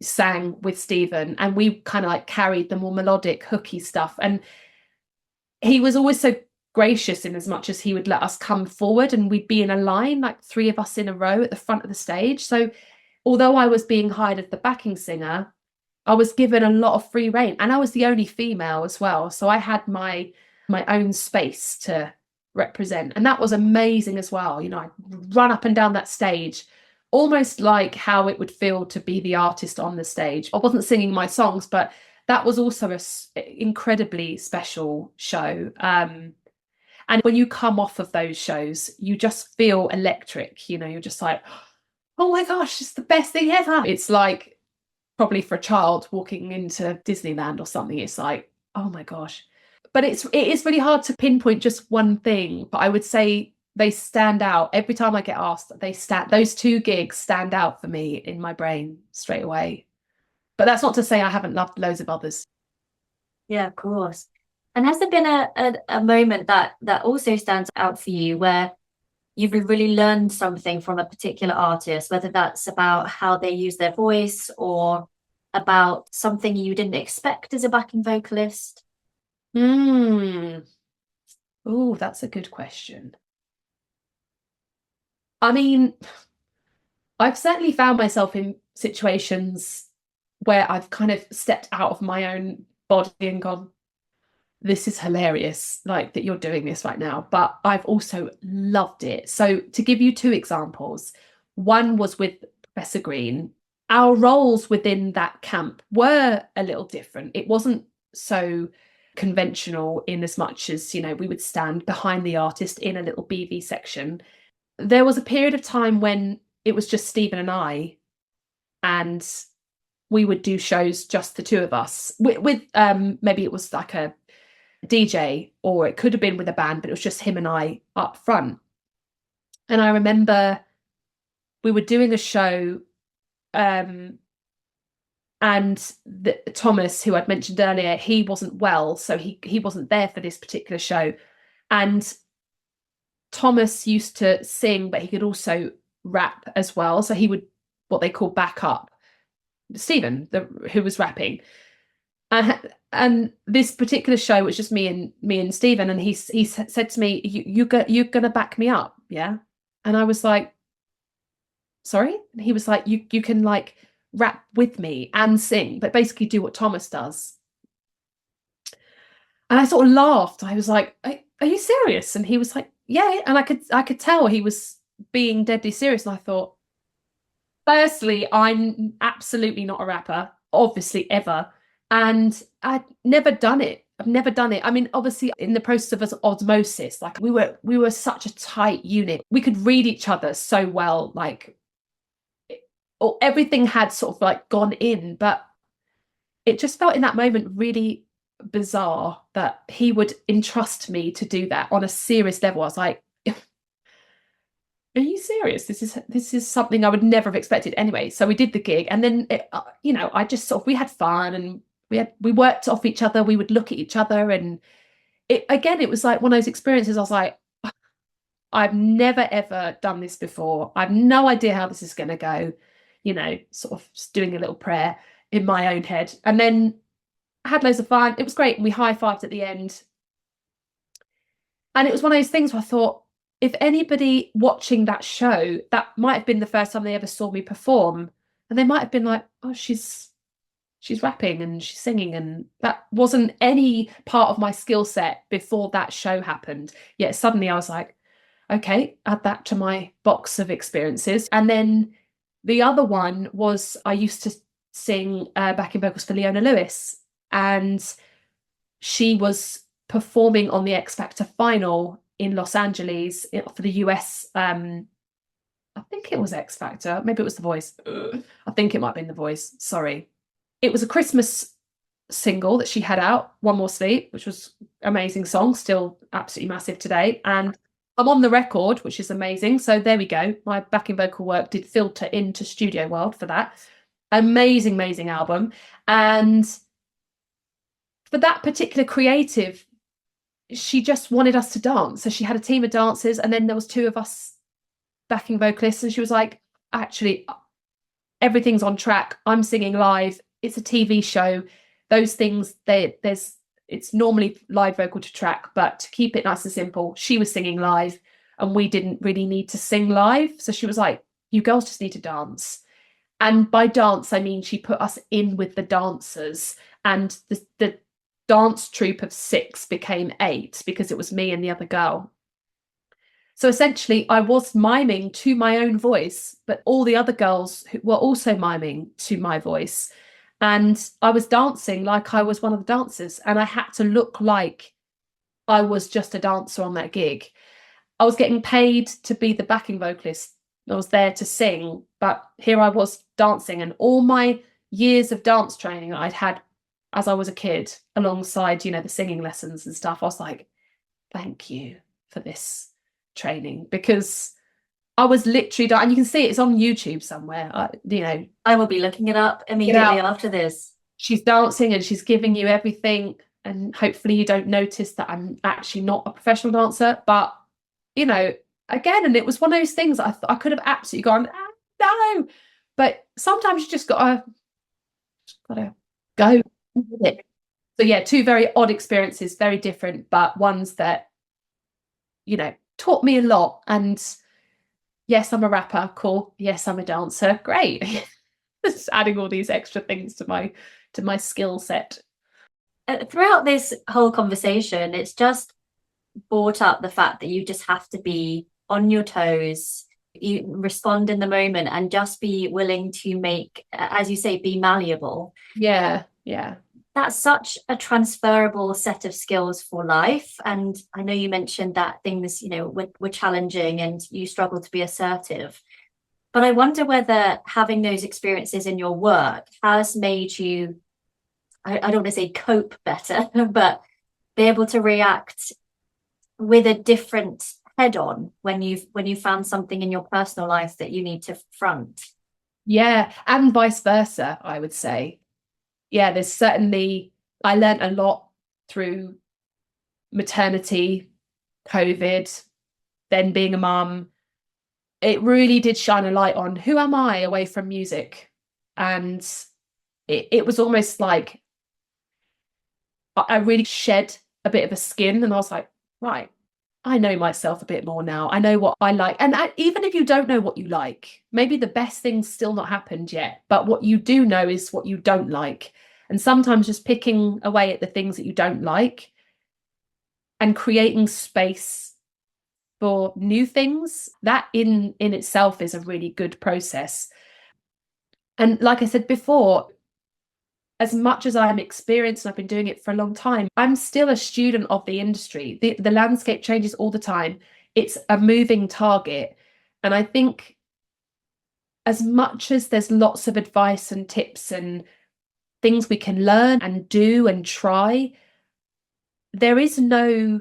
sang with Stephen and we kind of like carried the more melodic, hooky stuff. And he was always so gracious in as much as he would let us come forward and we'd be in a line, like three of us in a row at the front of the stage. So although I was being hired as the backing singer, I was given a lot of free rein and I was the only female as well. So I had my own space to represent. And that was amazing as well. You know, I'd run up and down that stage, almost like how it would feel to be the artist on the stage. I wasn't singing my songs, but that was also an incredibly special show. And when you come off of those shows, you just feel electric. You know, you're just like, oh my gosh, it's the best thing ever. It's like probably for a child walking into Disneyland or something, it's like, oh my gosh. But it is really hard to pinpoint just one thing, but I would say they stand out every time I get asked. Those two gigs stand out for me in my brain straight away. But that's not to say I haven't loved loads of others. Yeah, of course. And has there been a moment that also stands out for you where you've really learned something from a particular artist, whether that's about how they use their voice or about something you didn't expect as a backing vocalist? Oh, that's a good question. I mean, I've certainly found myself in situations where I've kind of stepped out of my own body and gone, this is hilarious, like that you're doing this right now. But I've also loved it. So to give you two examples, one was with Professor Green. Our roles within that camp were a little different. It wasn't so conventional in as much as, you know, we would stand behind the artist in a little BV section. There was a period of time when it was just Stephen and I, and we would do shows just the two of us with maybe it was like a DJ, or it could have been with a band, but it was just him and I up front. And I remember we were doing a show, and Thomas, who I'd mentioned earlier, he wasn't well, so he wasn't there for this particular show. And Thomas used to sing, but he could also rap as well. So he would, what they call back up Stephen, who was rapping. And this particular show was just me and Stephen, and he said to me, you're gonna back me up, yeah? And I was like, sorry? And he was like, you can like rap with me and sing, but basically do what Thomas does. And I sort of laughed. I was like, are you serious? And he was like, yeah. And I could tell he was being deadly serious. And I thought, firstly, I'm absolutely not a rapper, obviously, ever. And I'd never done it. I've never done it. I mean, obviously, in the process of osmosis, like we were such a tight unit. We could read each other so well, like everything had sort of like gone in, but it just felt in that moment really bizarre that he would entrust me to do that on a serious level. I was like, are you serious? This is something I would never have expected anyway. So we did the gig, and then you know, I just sort of, we had fun, and we worked off each other. We would look at each other, and it was like one of those experiences. I was like, I've never ever done this before. I have no idea how this is going to go, you know, sort of just doing a little prayer in my own head. And then I had loads of fun. It was great. And we high-fived at the end. And it was one of those things where I thought, if anybody watching that show, that might have been the first time they ever saw me perform, and they might have been like, oh, she's rapping and she's singing, and that wasn't any part of my skill set before that show happened. Yet suddenly I was like, okay, add that to my box of experiences. And then the other one was, I used to sing backing vocals for Leona Lewis, and she was performing on the X Factor final in Los Angeles for the US. I think it was X Factor, maybe it was The Voice. I think it might have been The Voice, sorry. It was a Christmas single that she had out, One More Sleep, which was an amazing song, still absolutely massive today. And I'm on the record, which is amazing. So there we go. My backing vocal work did filter into Studio World for that. Amazing, amazing album. And for that particular creative, she just wanted us to dance. So she had a team of dancers, and then there was two of us backing vocalists, and she was like, actually, everything's on track. I'm singing live. It's a TV show. Those things, it's normally live vocal to track, but to keep it nice and simple, she was singing live, and we didn't really need to sing live. So she was like, you girls just need to dance. And by dance, I mean, she put us in with the dancers, and the dance troupe of 6 became 8 because it was me and the other girl. So essentially, I was miming to my own voice, but all the other girls were also miming to my voice. And I was dancing like I was one of the dancers, and I had to look like I was just a dancer on that gig. I was getting paid to be the backing vocalist. I was there to sing, but here I was dancing, and all my years of dance training I'd had as I was a kid, alongside, you know, the singing lessons and stuff. I was like, thank you for this training, because I was literally, and you can see it's on YouTube somewhere. You know, I will be looking it up immediately after this. She's dancing and she's giving you everything, and hopefully you don't notice that I'm actually not a professional dancer. But, you know, again, and it was one of those things I could have absolutely gone, no, but sometimes you just gotta go with it. So yeah, two very odd experiences, very different, but ones that, you know, taught me a lot. And yes, I'm a rapper, cool. Yes, I'm a dancer, great. Just adding all these extra things to my skill set. Throughout this whole conversation, it's just brought up the fact that you just have to be on your toes, you respond in the moment, and just be willing to make, as you say, be malleable. Yeah. That's such a transferable set of skills for life. And I know you mentioned that things, you know, were challenging and you struggle to be assertive. But I wonder whether having those experiences in your work has made you, I don't want to say cope better, but be able to react with a different head on when you found something in your personal life that you need to front. Yeah, and vice versa, I would say. Yeah, there's certainly, I learned a lot through maternity, COVID, then being a mum. It really did shine a light on who am I away from music. And it was almost like I really shed a bit of a skin, and I was like, right, I know myself a bit more now. I know what I like. And even if you don't know what you like, maybe the best thing's still not happened yet, but what you do know is what you don't like. And sometimes just picking away at the things that you don't like and creating space for new things, that in itself is a really good process. And like I said before, as much as I'm experienced and I've been doing it for a long time, I'm still a student of the industry. The landscape changes all the time. It's a moving target. And I think as much as there's lots of advice and tips and things we can learn and do and try, there is no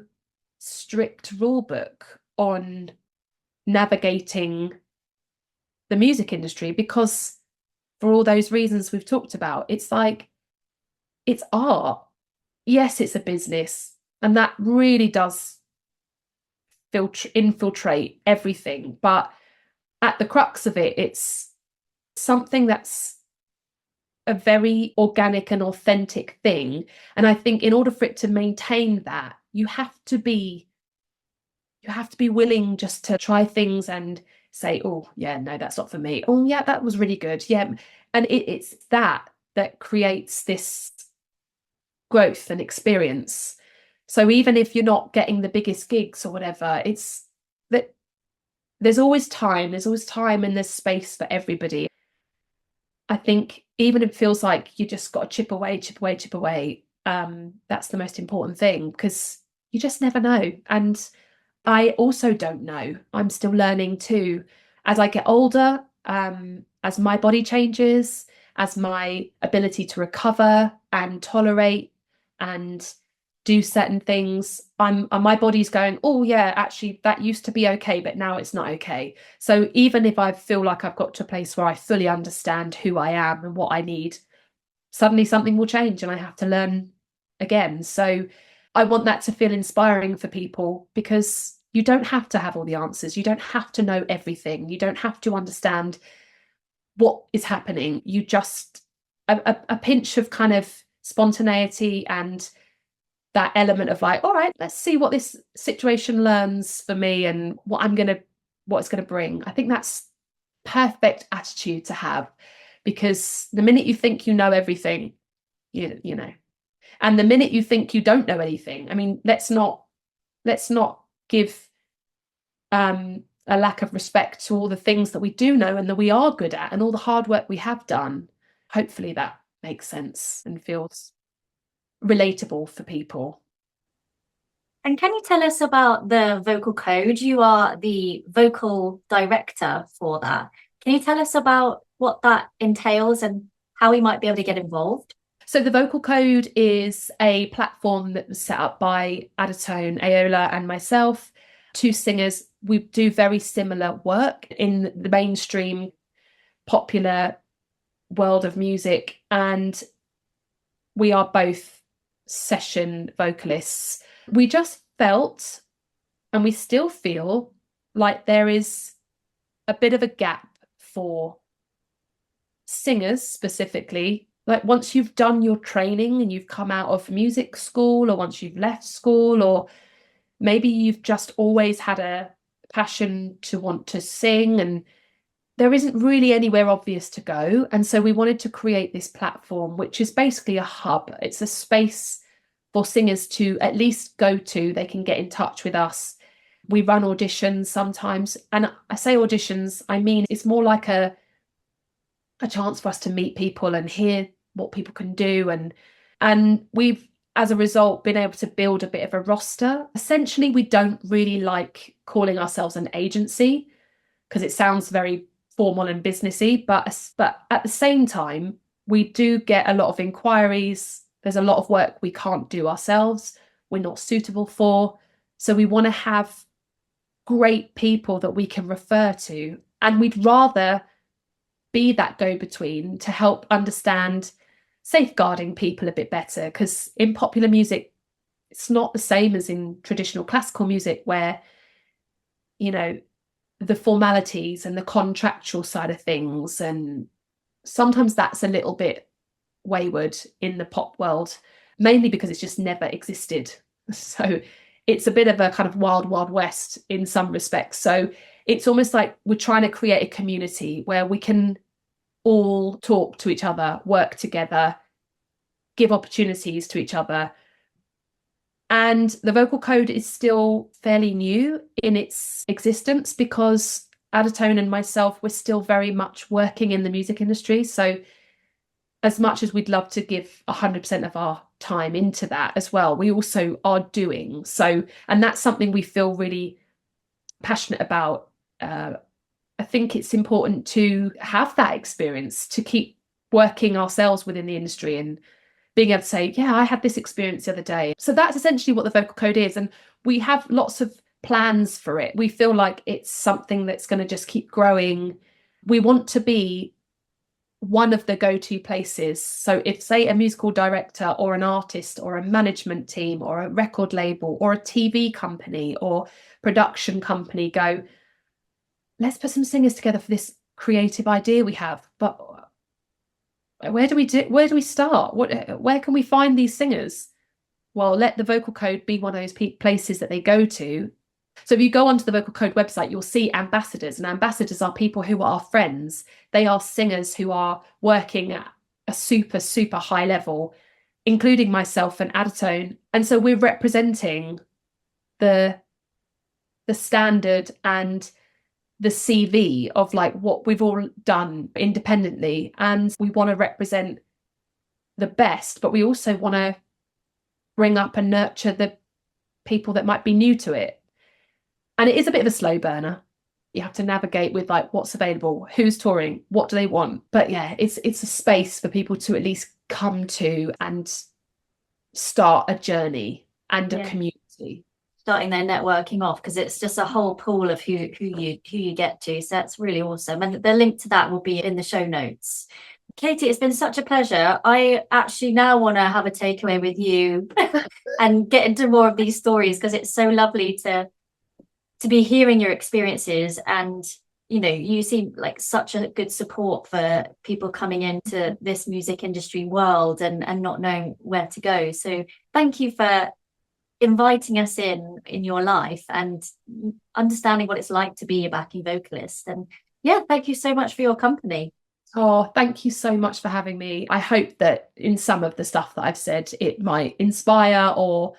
strict rule book on navigating the music industry, because for all those reasons we've talked about, it's like, it's art. Yes, it's a business, and that really does infiltrate everything. But at the crux of it, it's something that's a very organic and authentic thing. And I think in order for it to maintain that, you have to be willing just to try things and say, oh yeah, no, that's not for me. Oh yeah, that was really good. Yeah. And it's that creates this growth and experience. So even if you're not getting the biggest gigs or whatever, it's that there's always time and there's space for everybody. I think even if it feels like you just got to chip away, that's the most important thing, because you just never know. And I also don't know. I'm still learning too. As I get older, as my body changes, as my ability to recover and tolerate and do certain things, my body's going, oh yeah, actually that used to be okay, but now it's not okay. So even if I feel like I've got to a place where I fully understand who I am and what I need, suddenly something will change and I have to learn again. So I want that to feel inspiring for people, because you don't have to have all the answers. You don't have to know everything. You don't have to understand what is happening. You just, a pinch of kind of spontaneity and that element of like, all right, let's see what this situation learns for me and what it's going to bring. I think that's perfect attitude to have, because the minute you think you know everything, you know, and the minute you think you don't know anything, I mean, let's not give a lack of respect to all the things that we do know and that we are good at and all the hard work we have done. Hopefully that makes sense and feels relatable for people. And can you tell us about the vocal code? You are the vocal director for that. Can you tell us about what that entails and how we might be able to get involved? So the Vocal Code is a platform that was set up by Adele, Aola and myself, two singers. We do very similar work in the mainstream popular world of music, and we are both session vocalists. We just felt, and we still feel, like there is a bit of a gap for singers specifically. Like once you've done your training and you've come out of music school, or once you've left school, or maybe you've just always had a passion to want to sing, and there isn't really anywhere obvious to go. And so we wanted to create this platform, which is basically a hub. It's a space for singers to at least go to. They can get in touch with us. We run auditions sometimes. And I say auditions, I mean, it's more like a chance for us to meet people and hear what people can do. And we've, as a result, been able to build a bit of a roster. Essentially, we don't really like calling ourselves an agency because it sounds very formal and businessy, but at the same time, we do get a lot of inquiries. There's a lot of work we can't do ourselves, we're not suitable for. So we want to have great people that we can refer to. And we'd rather be that go-between to help understand safeguarding people a bit better. Because in popular music, it's not the same as in traditional classical music where, you know, the formalities and the contractual side of things. And sometimes that's a little bit wayward in the pop world, mainly because it's just never existed. So it's a bit of a kind of wild, wild west in some respects. So it's almost like we're trying to create a community where we can all talk to each other, work together, give opportunities to each other. And the Vocal Code is still fairly new in its existence because Adetone and myself were still very much working in the music industry. So as much as we'd love to give 100% of our time into that as well, we also are doing so. And that's something we feel really passionate about. I think it's important to have that experience, to keep working ourselves within the industry and being able to say, yeah, I had this experience the other day. So that's essentially what the Vocal Code is. And we have lots of plans for it. We feel like it's something that's going to just keep growing. We want to be one of the go-to places. So if, say, a musical director or an artist or a management team or a record label or a TV company or production company go, let's put some singers together for this creative idea we have, but where do we start? Where can we find these singers? Well, let the Vocal Code be one of those places that they go to. So if you go onto the Vocal Code website, you'll see ambassadors, and ambassadors are people who are our friends. They are singers who are working at a super, super high level, including myself and Adetone. And so we're representing the standard and the CV of like what we've all done independently. And we want to represent the best, but we also want to bring up and nurture the people that might be new to it. And it is a bit of a slow burner. You have to navigate with like what's available, who's touring, what do they want. But yeah, it's a space for people to at least come to and start a journey and a community. Starting their networking off, because it's just a whole pool of who you get to. So that's really awesome. And the link to that will be in the show notes. Katie, it's been such a pleasure. I actually now want to have a takeaway with you and get into more of these stories, because it's so lovely to be hearing your experiences. And you know, you seem like such a good support for people coming into this music industry world and not knowing where to go. So thank you for inviting us in your life and understanding what it's like to be a backing vocalist. And yeah, thank you so much for your company. Oh, thank you so much for having me. I hope that in some of the stuff that I've said, it might inspire or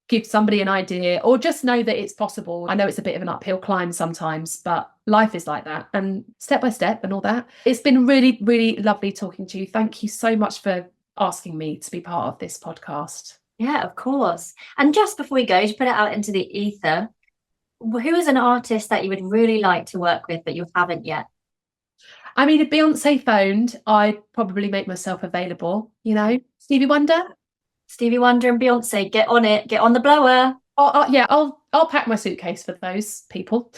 give somebody an idea, or just know that it's possible. I know it's a bit of an uphill climb sometimes, but life is like that, and step by step and all that. It's been really, really lovely talking to you. Thank you so much for asking me to be part of this podcast. Yeah, of course. And just before we go, to put it out into the ether, who is an artist that you would really like to work with but you haven't yet? I mean, if Beyonce phoned, I'd probably make myself available, you know? Stevie Wonder? Stevie Wonder and Beyonce, get on it, get on the blower. Yeah, I'll pack my suitcase for those people.